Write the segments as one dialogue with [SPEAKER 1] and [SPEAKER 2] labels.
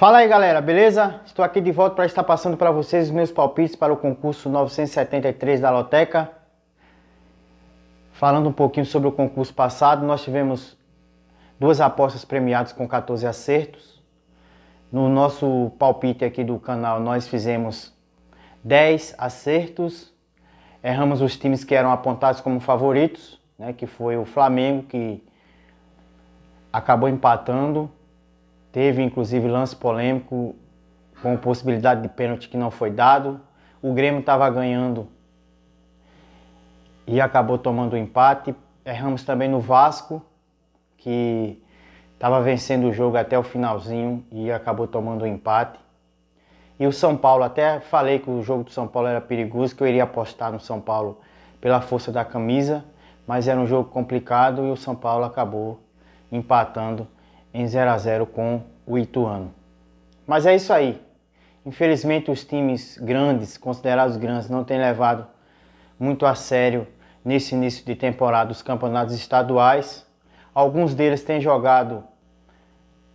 [SPEAKER 1] Fala aí galera, beleza? Estou aqui de volta para estar passando para vocês os meus palpites para o concurso 973 da Lotteca. Falando um pouquinho sobre o concurso passado, nós tivemos duas apostas premiadas com 14 acertos. No nosso palpite aqui do canal nós fizemos 10 acertos. Erramos os times que eram apontados como favoritos, né, que foi o Flamengo, que acabou empatando. Teve inclusive lance polêmico com possibilidade de pênalti que não foi dado. O Grêmio estava ganhando e acabou tomando o empate. Erramos também no Vasco, que estava vencendo o jogo até o finalzinho e acabou tomando o empate. E o São Paulo, até falei que o jogo do São Paulo era perigoso, que eu iria apostar no São Paulo pela força da camisa, mas era um jogo complicado e o São Paulo acabou empatando em 0-0 com o Ituano. Mas é isso aí. Infelizmente os times grandes, considerados grandes, não têm levado muito a sério nesse início de temporada os campeonatos estaduais. Alguns deles têm jogado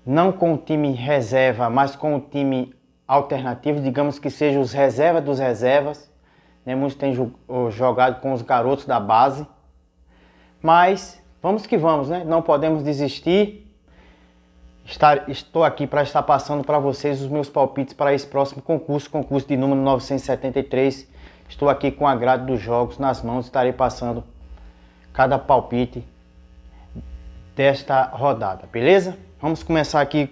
[SPEAKER 1] não com o time reserva, mas com o time alternativo, digamos que seja os reservas dos reservas, né? Muitos têm jogado com os garotos da base. Mas vamos que vamos, né? Não podemos desistir. Estou aqui para estar passando para vocês os meus palpites para esse próximo concurso de número 973. Estou aqui com a grade dos jogos nas mãos, estarei passando cada palpite desta rodada, beleza? Vamos começar aqui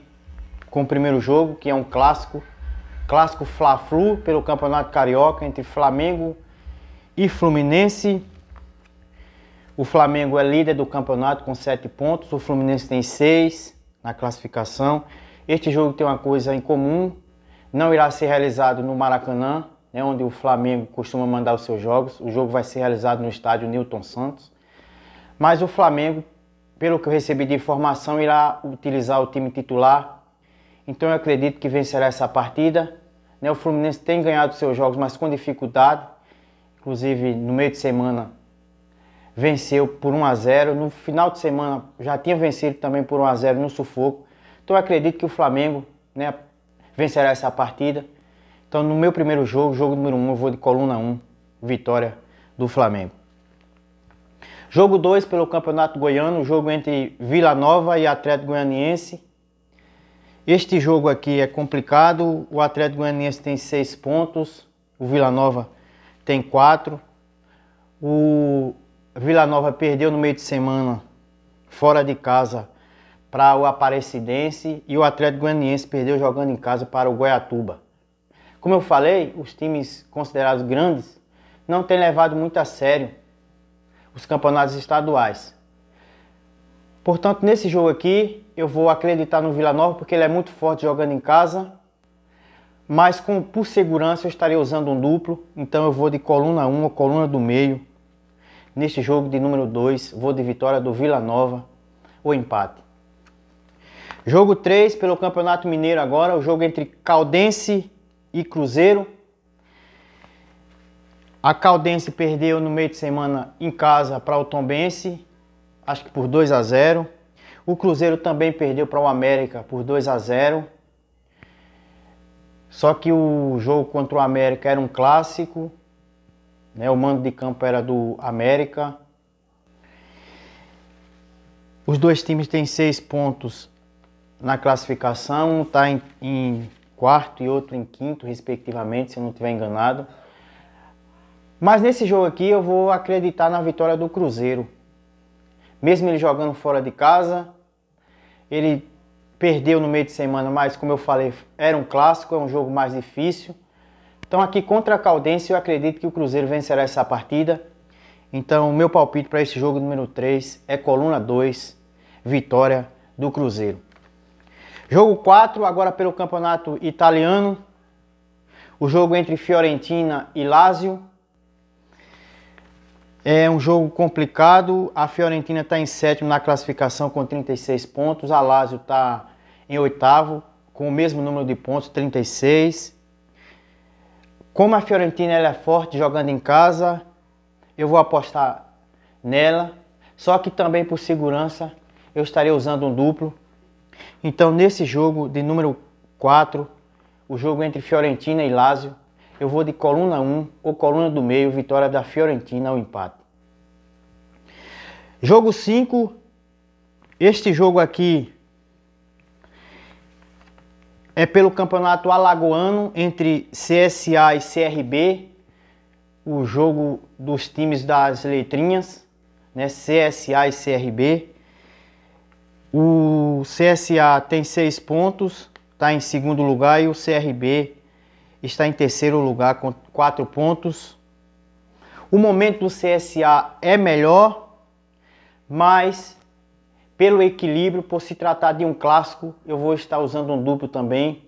[SPEAKER 1] com o primeiro jogo, que é um clássico Fla-Flu pelo Campeonato Carioca entre Flamengo e Fluminense. O Flamengo é líder do campeonato com 7 pontos, o Fluminense tem 6 na classificação. Este jogo tem uma coisa em comum, não irá ser realizado no Maracanã, né, onde o Flamengo costuma mandar os seus jogos. O jogo vai ser realizado no estádio Newton Santos. Mas o Flamengo, pelo que eu recebi de informação, irá utilizar o time titular. Então eu acredito que vencerá essa partida. Né, o Fluminense tem ganhado seus jogos, mas com dificuldade. Inclusive no meio de semana venceu por 1-0, no final de semana já tinha vencido também por 1-0 no sufoco. Então eu acredito que o Flamengo, né, vencerá essa partida. Então no meu primeiro jogo, jogo número 1, eu vou de coluna 1, vitória do Flamengo. Jogo 2 pelo Campeonato Goiano, jogo entre Vila Nova e Atlético Goianiense. Este jogo aqui é complicado, o Atlético Goianiense tem 6 pontos, o Vila Nova tem 4. O Vila Nova perdeu no meio de semana, fora de casa, para o Aparecidense, e o Atlético Goianiense perdeu jogando em casa para o Goiatuba. Como eu falei, os times considerados grandes não têm levado muito a sério os campeonatos estaduais. Portanto, nesse jogo aqui, eu vou acreditar no Vila Nova, porque ele é muito forte jogando em casa, mas por segurança eu estarei usando um duplo, então eu vou de coluna 1 ou coluna do meio. Neste jogo de número 2, vou de vitória do Vila Nova, o empate. Jogo 3 pelo Campeonato Mineiro agora, o jogo entre Caldense e Cruzeiro. A Caldense perdeu no meio de semana em casa para o Tombense, acho que por 2-0. O Cruzeiro também perdeu para o América por 2-0. Só que o jogo contra o América era um clássico, né? O mando de campo era do América. Os dois times têm 6 pontos na classificação. Um está em quarto e outro em quinto, respectivamente, se eu não estiver enganado. Mas nesse jogo aqui eu vou acreditar na vitória do Cruzeiro. Mesmo ele jogando fora de casa, ele perdeu no meio de semana, mas como eu falei, era um clássico, é um jogo mais difícil. Então aqui contra a Caldense eu acredito que o Cruzeiro vencerá essa partida. Então o meu palpite para esse jogo número 3 é coluna 2, vitória do Cruzeiro. Jogo 4 agora pelo Campeonato Italiano. O jogo entre Fiorentina e Lazio. É um jogo complicado. A Fiorentina está em sétimo na classificação com 36 pontos. A Lazio está em oitavo com o mesmo número de pontos, 36. Como a Fiorentina ela é forte jogando em casa, eu vou apostar nela. Só que também por segurança eu estarei usando um duplo. Então nesse jogo de número 4, o jogo entre Fiorentina e Lazio. Eu vou de coluna 1 ou coluna do meio, vitória da Fiorentina ao empate. Jogo 5, este jogo aqui é pelo campeonato alagoano entre CSA e CRB, o jogo dos times das letrinhas, né? CSA e CRB. O CSA tem 6 pontos, está em segundo lugar, e o CRB está em terceiro lugar com 4 pontos. O momento do CSA é melhor, mas pelo equilíbrio, por se tratar de um clássico, eu vou estar usando um duplo também.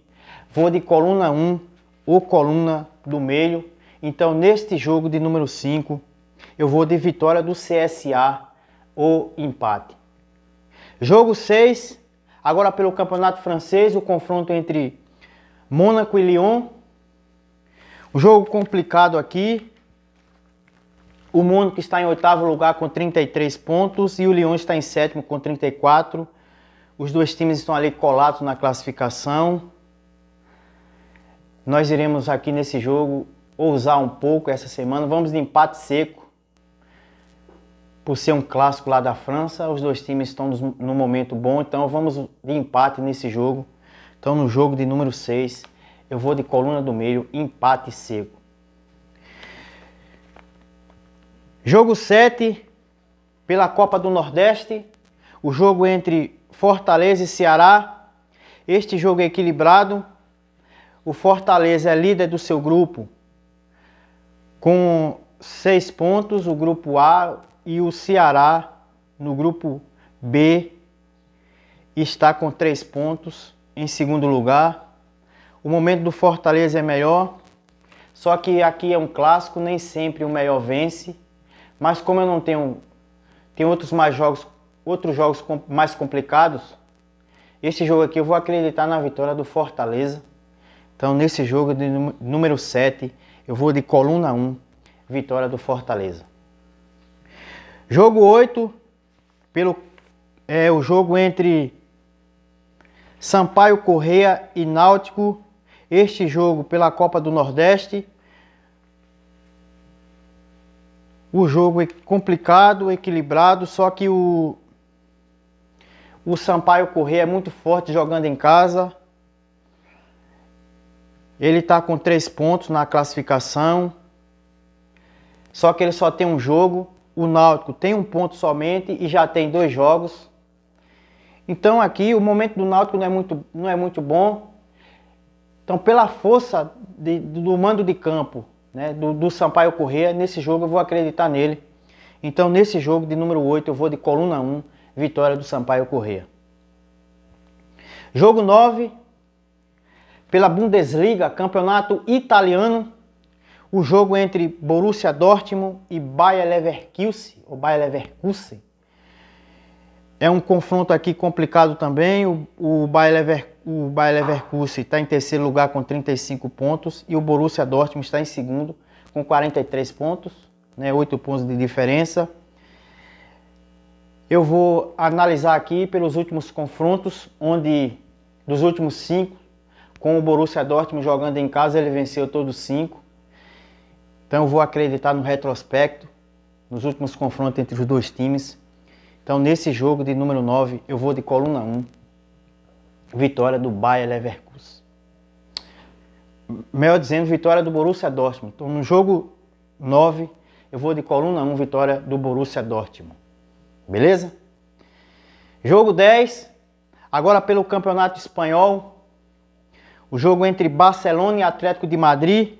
[SPEAKER 1] Vou de coluna 1 ou coluna do meio. Então, neste jogo de número 5, eu vou de vitória do CSA ou empate. Jogo 6, agora pelo campeonato francês, o confronto entre Mônaco e Lyon. O jogo complicado aqui. O Mônaco está em oitavo lugar com 33 pontos e o Lyon está em sétimo com 34. Os dois times estão ali colados na classificação. Nós iremos aqui nesse jogo ousar um pouco essa semana. Vamos de empate seco. Por ser um clássico lá da França, os dois times estão no momento bom, então vamos de empate nesse jogo. Então no jogo de número 6, eu vou de coluna do meio, empate seco. Jogo 7, pela Copa do Nordeste, o jogo entre Fortaleza e Ceará. Este jogo é equilibrado. O Fortaleza é líder do seu grupo com 6 pontos, o grupo A, e o Ceará no grupo B está com 3 pontos em segundo lugar. O momento do Fortaleza é melhor, só que aqui é um clássico, nem sempre o melhor vence. Mas como eu não tenho outros jogos mais complicados, esse jogo aqui eu vou acreditar na vitória do Fortaleza. Então nesse jogo de número 7, eu vou de coluna 1, vitória do Fortaleza. Jogo 8, o jogo entre Sampaio Corrêa e Náutico. Este jogo pela Copa do Nordeste. O jogo é complicado, equilibrado, só que o Sampaio Corrêa é muito forte jogando em casa. Ele está com 3 pontos na classificação. Só que ele só tem um jogo. O Náutico tem 1 ponto somente e já tem 2 jogos. Então aqui o momento do Náutico não é muito bom. Então pela força do mando de campo, né, do Sampaio Corrêa, nesse jogo eu vou acreditar nele. Então nesse jogo de número 8 eu vou de coluna 1, vitória do Sampaio Corrêa. Jogo 9, pela Bundesliga, campeonato italiano. O jogo entre Borussia Dortmund e Bayer Leverkusen. É um confronto aqui complicado também. O Bayer Leverkusen está em terceiro lugar com 35 pontos e o Borussia Dortmund está em segundo com 43 pontos, né, 8 pontos de diferença. Eu vou analisar aqui pelos últimos confrontos, onde dos últimos 5, com o Borussia Dortmund jogando em casa, ele venceu todos 5. Então eu vou acreditar no retrospecto, nos últimos confrontos entre os dois times. Então nesse jogo de número 9, eu vou de coluna 1, vitória do Bayer Leverkusen. Melhor dizendo, vitória do Borussia Dortmund. Então no jogo 9, eu vou de coluna 1, vitória do Borussia Dortmund. Beleza? Jogo 10, agora pelo Campeonato Espanhol. O jogo entre Barcelona e Atlético de Madrid.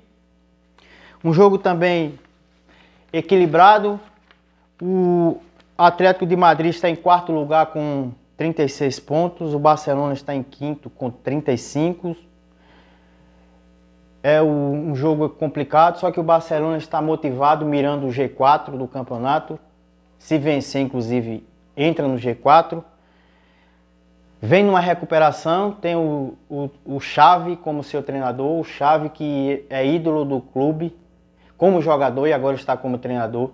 [SPEAKER 1] Um jogo também equilibrado. O Atlético de Madrid está em quarto lugar com 36 pontos. O Barcelona está em quinto com 35. É um jogo complicado, só que o Barcelona está motivado, mirando o G4 do campeonato. Se vencer, inclusive, entra no G4. Vem numa recuperação, tem o Xavi como seu treinador. O Xavi, que é ídolo do clube como jogador e agora está como treinador.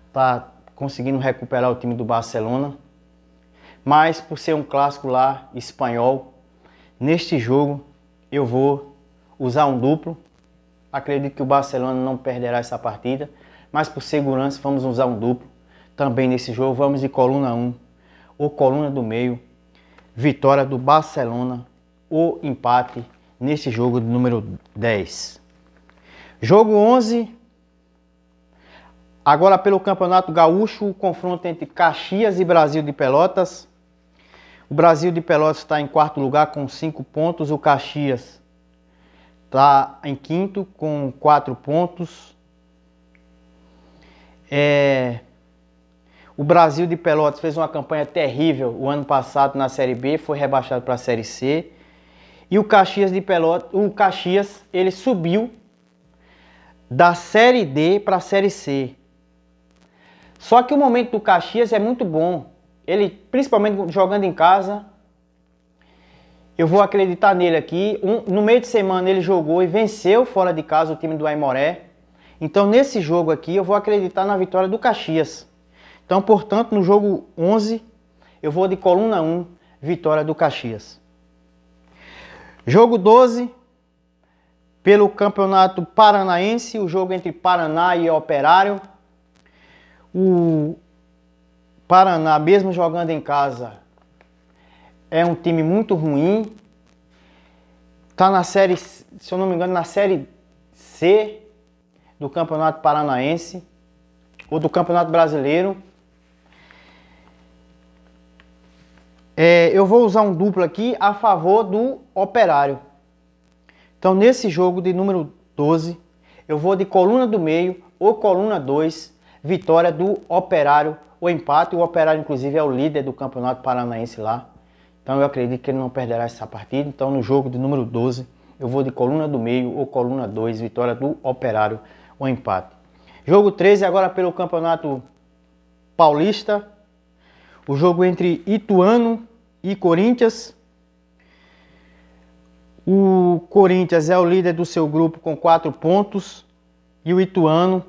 [SPEAKER 1] Está conseguindo recuperar o time do Barcelona. Mas por ser um clássico lá, espanhol, neste jogo eu vou usar um duplo. Acredito que o Barcelona não perderá essa partida, mas por segurança vamos usar um duplo. Também nesse jogo vamos de coluna 1 ou coluna do meio. Vitória do Barcelona ou empate nesse jogo de número 10. Jogo 11. Agora pelo Campeonato Gaúcho, o confronto entre Caxias e Brasil de Pelotas. O Brasil de Pelotas está em quarto lugar com 5 pontos. O Caxias está em quinto com 4 pontos. O Brasil de Pelotas fez uma campanha terrível o ano passado na Série B, foi rebaixado para a Série C. E o Caxias de Pelotas, ele subiu da Série D para a Série C. Só que o momento do Caxias é muito bom. Ele, principalmente jogando em casa, eu vou acreditar nele aqui. No meio de semana ele jogou e venceu fora de casa o time do Aimoré. Então nesse jogo aqui eu vou acreditar na vitória do Caxias. Então, portanto, no jogo 11 eu vou de coluna 1, vitória do Caxias. Jogo 12, pelo Campeonato Paranaense, o jogo entre Paraná e Operário. O Paraná, mesmo jogando em casa, é um time muito ruim. Está na série, se eu não me engano, na série C do Campeonato Paranaense ou do Campeonato Brasileiro. Eu vou usar um duplo aqui a favor do Operário. Então, nesse jogo de número 12, eu vou de coluna do meio ou coluna 2, vitória do Operário ou empate. O Operário, inclusive, é o líder do Campeonato Paranaense lá. Então, eu acredito que ele não perderá essa partida. Então, no jogo de número 12, eu vou de coluna do meio ou coluna 2, vitória do Operário ou empate. Jogo 13, agora pelo Campeonato Paulista. O jogo entre Ituano e Corinthians. O Corinthians é o líder do seu grupo com 4 pontos. E o Ituano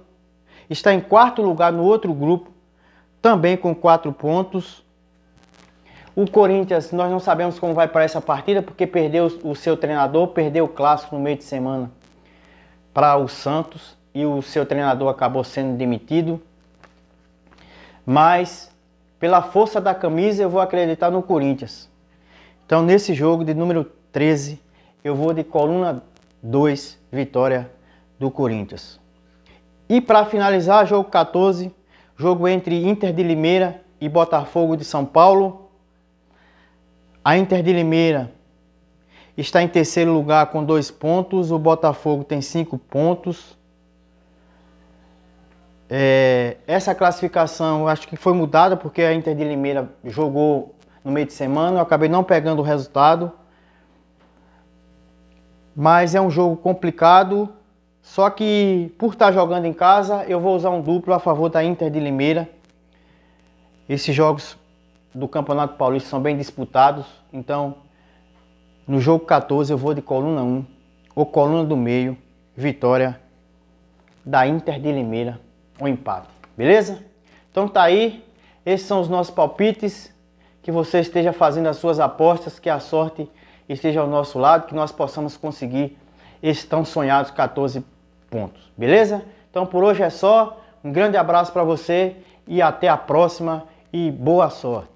[SPEAKER 1] está em quarto lugar no outro grupo, também com 4 pontos. O Corinthians, nós não sabemos como vai para essa partida, porque perdeu o seu treinador, perdeu o clássico no meio de semana para o Santos. E o seu treinador acabou sendo demitido. Mas pela força da camisa, eu vou acreditar no Corinthians. Então, nesse jogo de número 13, eu vou de coluna 2, vitória do Corinthians. E para finalizar, jogo 14, jogo entre Inter de Limeira e Botafogo de São Paulo. A Inter de Limeira está em terceiro lugar com 2 pontos, o Botafogo tem 5 pontos. Essa classificação eu acho que foi mudada porque a Inter de Limeira jogou no meio de semana, eu acabei não pegando o resultado. Mas é um jogo complicado, só que por estar jogando em casa eu vou usar um duplo a favor da Inter de Limeira. Esses jogos do Campeonato Paulista são bem disputados, então no jogo 14 eu vou de coluna 1 ou coluna do meio, vitória da Inter de Limeira. Um empate, beleza? Então tá aí, esses são os nossos palpites, que você esteja fazendo as suas apostas, que a sorte esteja ao nosso lado, que nós possamos conseguir esses tão sonhados 14 pontos, beleza? Então por hoje é só, um grande abraço para você e até a próxima e boa sorte!